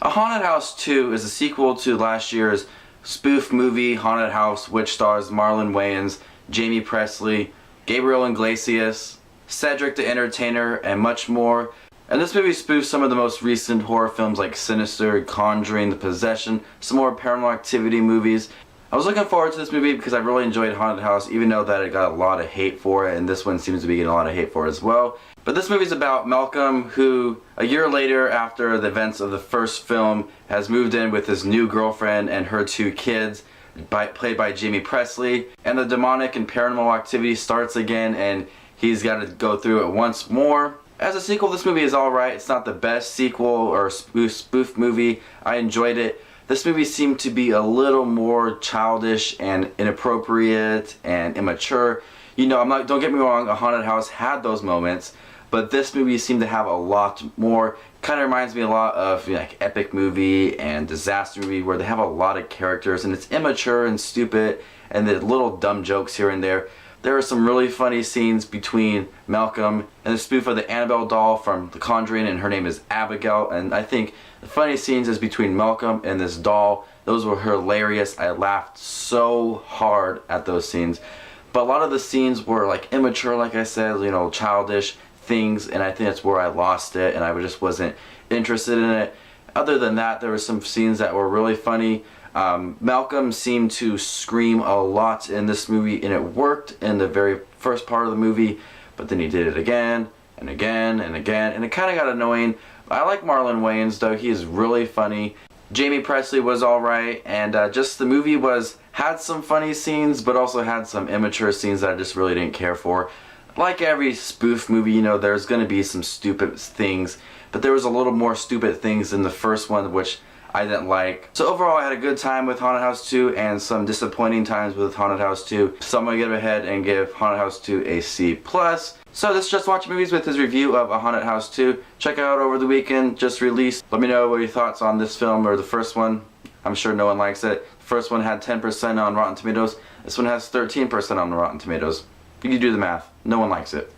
A Haunted House 2 is a sequel to last year's spoof movie Haunted House, which stars Marlon Wayans, Jamie Presley, Gabriel Iglesias, Cedric the Entertainer, and much more. And this movie spoofs some of the most recent horror films like Sinister, Conjuring, The Possession, some more Paranormal Activity movies. I was looking forward to this movie because I really enjoyed Haunted House, even though that it got a lot of hate for it, and this one seems to be getting a lot of hate for it as well. But this movie is about Malcolm, who a year later after the events of the first film has moved in with his new girlfriend and her two kids, played by Jamie Presley, and the demonic and paranormal activity starts again and he's got to go through it once more. As a sequel, this movie is alright. It's not the best sequel or spoof movie. I enjoyed it. This movie seemed to be a little more childish and inappropriate and immature. You know, don't get me wrong, A Haunted House had those moments, but this movie seemed to have a lot more. Kind of reminds me a lot of, you know, like epic movie and disaster movie, where they have a lot of characters and it's immature and stupid and the little dumb jokes here and there. There are some really funny scenes between Malcolm and the spoof of the Annabelle doll from The Conjuring, and her name is Abigail. And I think the funny scenes is between Malcolm and this doll. Those were hilarious. I laughed so hard at those scenes. But a lot of the scenes were like immature, like I said, you know, childish things, and I think that's where I lost it, and I just wasn't interested in it. Other than that, there were some scenes that were really funny. Malcolm seemed to scream a lot in this movie, and it worked in the very first part of the movie, but then he did it again and again and again, and it kind of got annoying. I like Marlon Wayans though. He is really funny. Jamie Presley was alright, and just the movie had some funny scenes, but also had some immature scenes that I just really didn't care for. Like every spoof movie, you know, there's going to be some stupid things, but there was a little more stupid things in the first one, which I didn't like. So overall, I had a good time with Haunted House 2 and some disappointing times with Haunted House 2. So I'm going to get ahead and give Haunted House 2 a C+. So this is Just Watching Movies with his review of A Haunted House 2. Check it out over the weekend, just released. Let me know what your thoughts on this film or the first one. I'm sure no one likes it. The first one had 10% on Rotten Tomatoes. This one has 13% on Rotten Tomatoes. You can do the math. No one likes it.